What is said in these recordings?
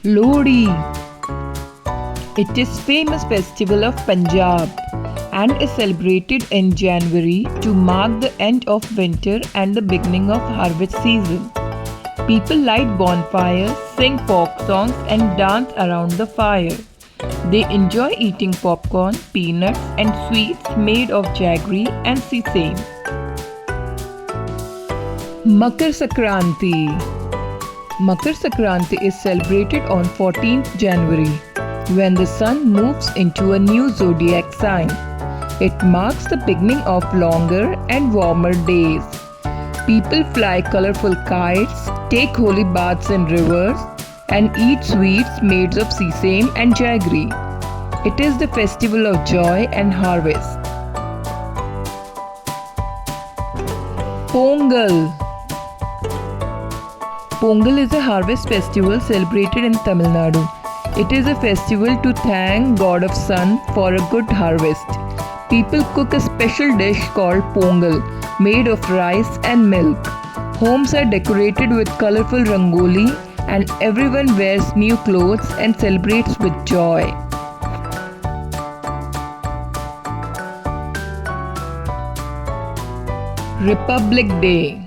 Lodi. It is famous festival of Punjab and is celebrated in January to mark the end of winter and the beginning of harvest season. People light bonfires, sing folk songs and dance around the fire. They enjoy eating popcorn, peanuts and sweets made of jaggery and sesame. Makar Sankranti. Makar Sankranti is celebrated on 14th January when the sun moves into a new zodiac sign. It marks the beginning of longer and warmer days. People fly colorful kites, take holy baths in rivers, and eat sweets made of sesame and jaggery. It is the festival of joy and harvest. Pongal. Pongal is a harvest festival celebrated in Tamil Nadu. It is a festival to thank God of Sun for a good harvest. People cook a special dish called Pongal, made of rice and milk. Homes are decorated with colorful rangoli and everyone wears new clothes and celebrates with joy. Republic Day.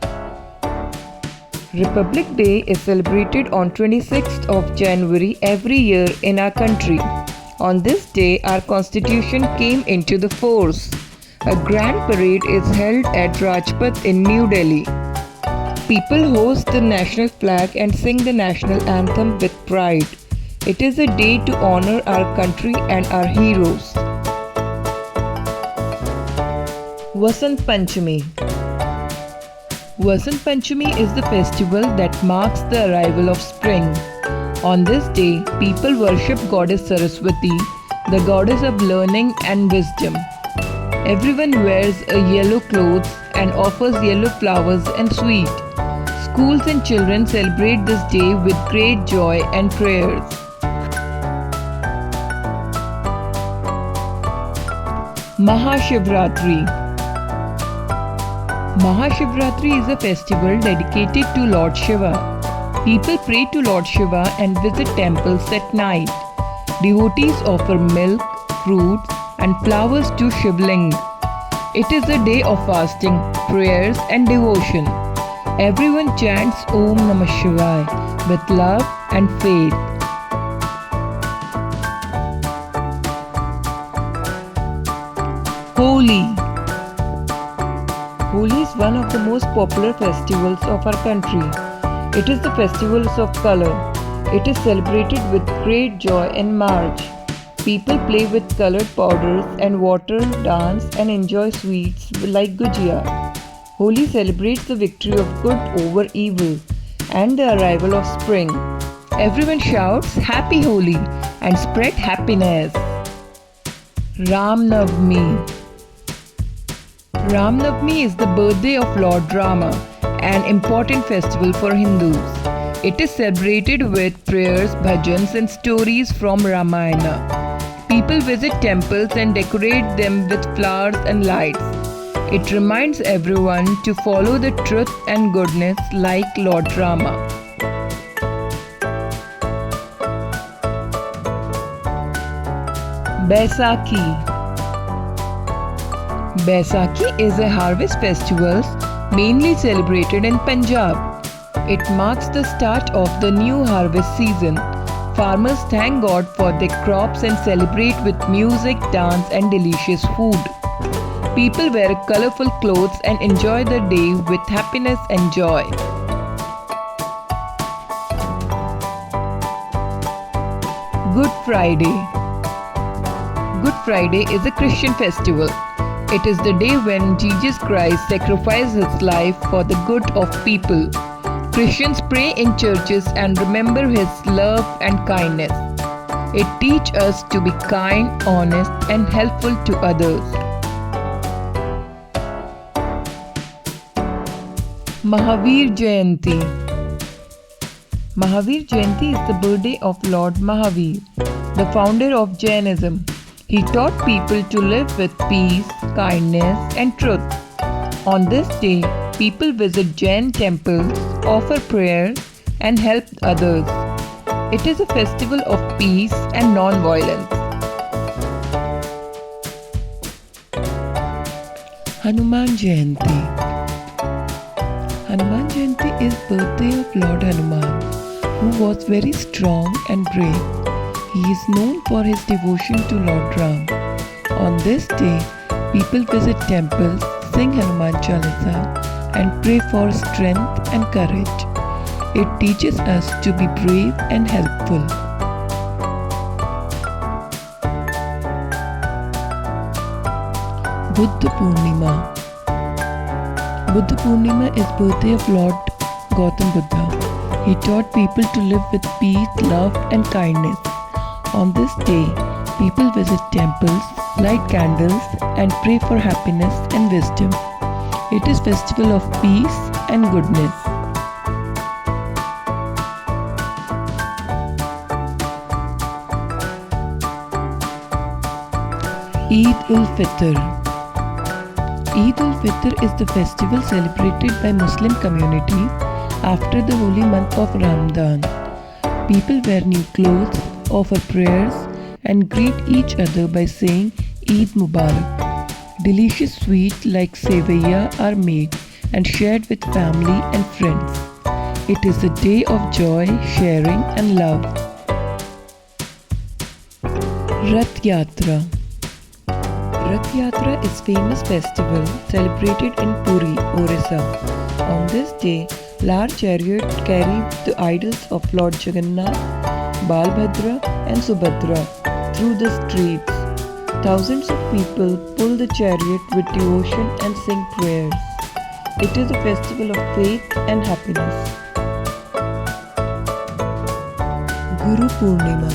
Republic Day is celebrated on 26th of January every year in our country. On this day, our constitution came into the force. A grand parade is held at Rajpath in New Delhi. People hoist the national flag and sing the national anthem with pride. It is a day to honor our country and our heroes. Vasant Panchami. Vasant Panchami is the festival that marks the arrival of spring. On this day, people worship Goddess Saraswati, the goddess of learning and wisdom. Everyone wears a yellow clothes and offers yellow flowers and sweet. Schools and children celebrate this day with great joy and prayers. Mahashivratri. Mahashivratri is a festival dedicated to Lord Shiva. People pray to Lord Shiva and visit temples at night. Devotees offer milk, fruits, and flowers to Shivling. It is a day of fasting, prayers, and devotion. Everyone chants Om Namah Shivaya with love and faith. Holi. Holi is one of the most popular festivals of our country. It is the festival of color. It is celebrated with great joy in March. People play with colored powders and water, dance and enjoy sweets like gujia. Holi celebrates the victory of good over evil and the arrival of spring. Everyone shouts Happy Holi and spread happiness. Ram Navami. Ram Navami is the birthday of Lord Rama, an important festival for Hindus. It is celebrated with prayers, bhajans and stories from Ramayana. People visit temples and decorate them with flowers and lights. It reminds everyone to follow the truth and goodness like Lord Rama. Baisakhi. Baisakhi is a harvest festival mainly celebrated in Punjab. It marks the start of the new harvest season. Farmers thank God for their crops and celebrate with music, dance and delicious food. People wear colorful clothes and enjoy the day with happiness and joy. Good Friday. Good Friday is a Christian festival. It is the day when Jesus Christ sacrificed his life for the good of people. Christians pray in churches and remember his love and kindness. It teaches us to be kind, honest, and helpful to others. Mahavir Jayanti. Mahavir Jayanti is the birthday of Lord Mahavir, the founder of Jainism. He taught people to live with peace, kindness, and truth. On this day, people visit Jain temples, offer prayers, and help others. It is a festival of peace and non-violence. Hanuman Jayanti. Hanuman Jayanti is birthday of Lord Hanuman, who was very strong and brave. He is known for his devotion to Lord Ram. On this day, people visit temples, sing Hanuman Chalisa, and pray for strength and courage. It teaches us to be brave and helpful. Buddha Purnima. Buddha Purnima is birthday of Lord Gautam Buddha. He taught people to live with peace, love and kindness. On this day, people visit temples, light candles and pray for happiness and wisdom. It is festival of peace and goodness. Eid ul Fitr. Eid ul Fitr is the festival celebrated by Muslim community after the holy month of Ramadan. People wear new clothes, offer prayers and greet each other by saying Eid Mubarak. Delicious sweets like sevaiya are made and shared with family and friends. It is a day of joy, sharing and love. Rath Yatra. Rath Yatra is famous festival celebrated in Puri, Orissa. On this day, large chariot carry the idols of Lord Jagannath, Balbhadra and Subhadra through the streets. Thousands of people pull the chariot with devotion and sing prayers. It is a festival of faith and happiness. Guru Purnima.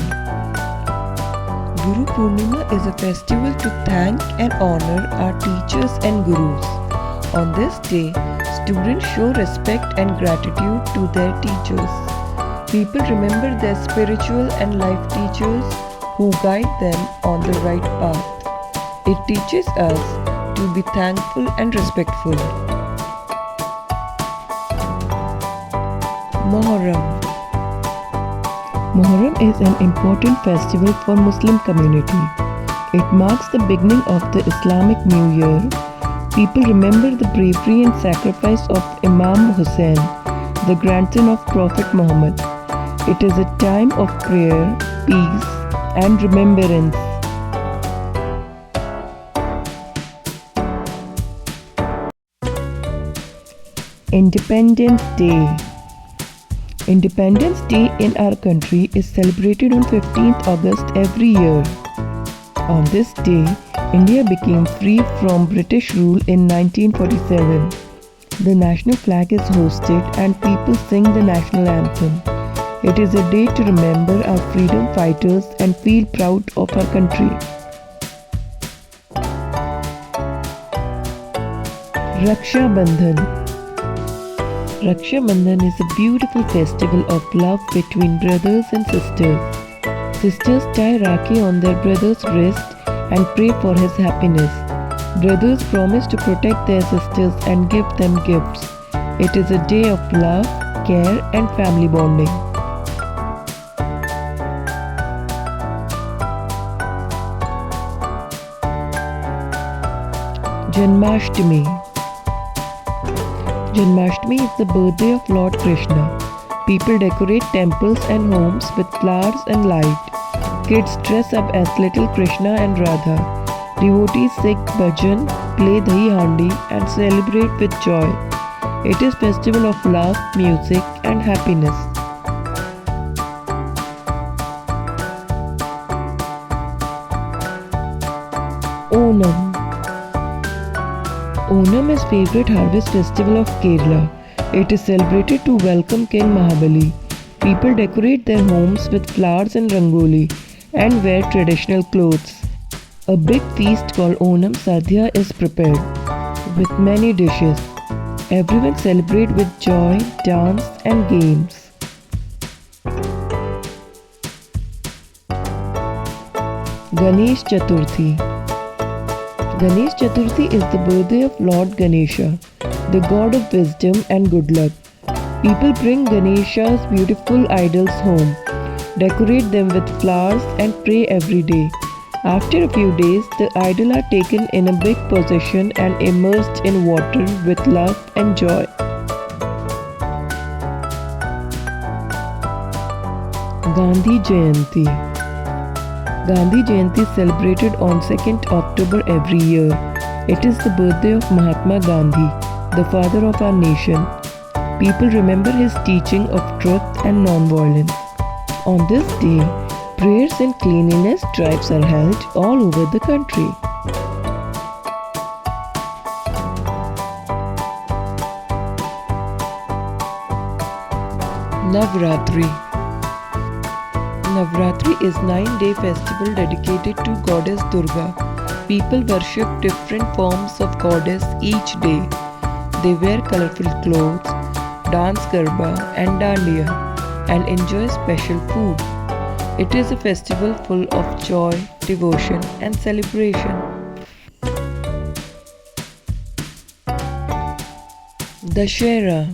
Guru Purnima is a festival to thank and honor our teachers and gurus. On this day, students show respect and gratitude to their teachers. People remember their spiritual and life teachers who guide them on the right path. It teaches us to be thankful and respectful. Muharram. Muharram is an important festival for Muslim community. It marks the beginning of the Islamic New Year. People remember the bravery and sacrifice of Imam Hussain, the grandson of Prophet Muhammad. It is a time of prayer, peace, and remembrance. Independence Day. Independence Day in our country is celebrated on 15th August every year. On this day, India became free from British rule in 1947. The national flag is hoisted and people sing the national anthem. It is a day to remember our freedom fighters and feel proud of our country. Raksha Bandhan. Raksha Bandhan is a beautiful festival of love between brothers and sisters. Sisters tie Rakhi on their brother's wrist and pray for his happiness. Brothers promise to protect their sisters and give them gifts. It is a day of love, care and family bonding. Janmashtami. Janmashtami is the birthday of Lord Krishna. People decorate temples and homes with flowers and light. Kids dress up as little Krishna and Radha. Devotees sing bhajan, play dahi handi and celebrate with joy. It is festival of love, music and happiness. Onam. Onam is favorite harvest festival of Kerala. It is celebrated to welcome King Mahabali. People decorate their homes with flowers and rangoli and wear traditional clothes. A big feast called Onam Sadhya is prepared with many dishes. Everyone celebrate with joy, dance and games. Ganesh Chaturthi. Ganesh Chaturthi is the birthday of Lord Ganesha, the god of wisdom and good luck. People bring Ganesha's beautiful idols home. decorate them with flowers, and pray every day. After a few days, the idol are taken in a big procession and immersed in water with love and joy. Gandhi Jayanti. Gandhi Jayanti is celebrated on 2nd October every year. It is the birthday of Mahatma Gandhi, the father of our nation. People remember his teaching of truth and non-violence. On this day, prayers and cleanliness drives are held all over the country. Navratri. Navratri is 9-day festival dedicated to Goddess Durga. People worship different forms of goddess each day. They wear colorful clothes, dance garba and dandiya, and enjoy special food. It is a festival full of joy, devotion, and celebration. Dashera.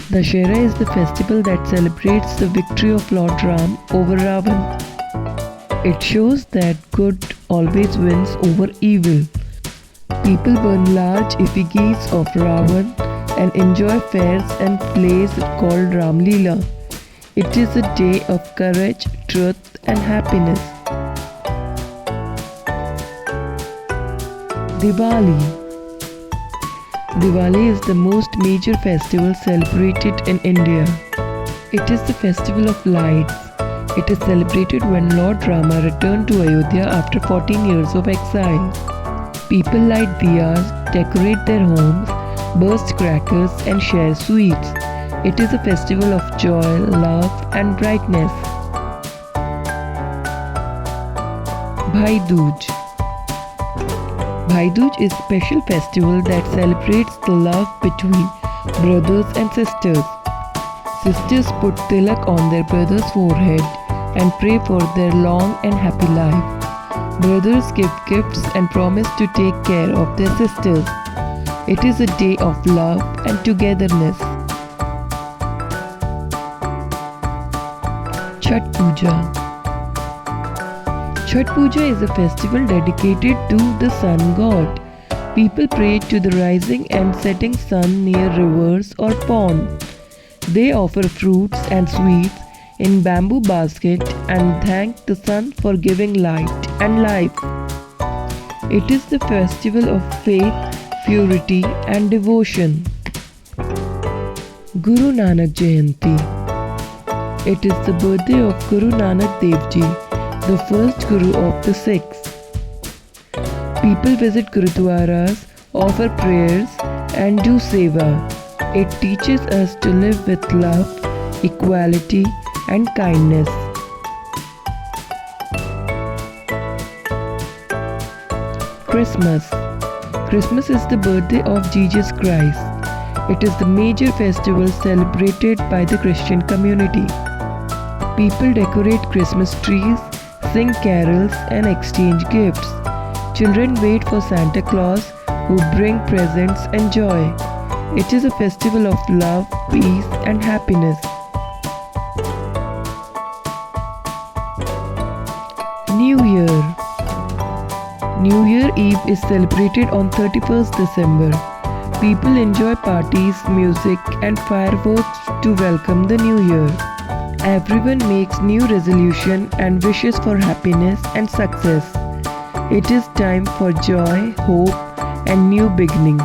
Dashera is the festival that celebrates the victory of Lord Ram over Ravan. It shows that good always wins over evil. People burn large effigies of Ravan and enjoy fairs and plays called Ram Leela. It is a day of courage, truth, and happiness. Diwali. Diwali is the most major festival celebrated in India. It is the festival of lights. It is celebrated when Lord Rama returned to Ayodhya after 14 years of exile. People light diyas, decorate their homes, burst crackers, and share sweets. It is a festival of joy, love, and brightness. Bhai Dooj. Bhai Dooj is a special festival that celebrates the love between brothers and sisters. Sisters put tilak on their brother's forehead and pray for their long and happy life. Brothers give gifts and promise to take care of their sisters. It is a day of love and togetherness. Chhath Puja. Chhath Puja is a festival dedicated to the sun god. People pray to the rising and setting sun near rivers or ponds. They offer fruits and sweets in bamboo basket and thank the sun for giving light and life. It is the festival of faith, purity, and devotion. Guru Nanak Jayanti. It is the birthday of Guru Nanak Dev Ji, the first Guru of the Sikhs. People visit Gurudwaras, offer prayers, and do seva. It teaches us to live with love, equality, and kindness. Christmas. Christmas is the birthday of Jesus Christ. It is the major festival celebrated by the Christian community. People decorate Christmas trees, sing carols, and exchange gifts. Children wait for Santa Claus, who bring presents and joy. It is a festival of love, peace, and happiness. New Year. New Year Eve is celebrated on 31st December. People enjoy parties, music, and fireworks to welcome the new year. Everyone makes new resolution and wishes for happiness and success. It is time for joy, hope, and new beginning.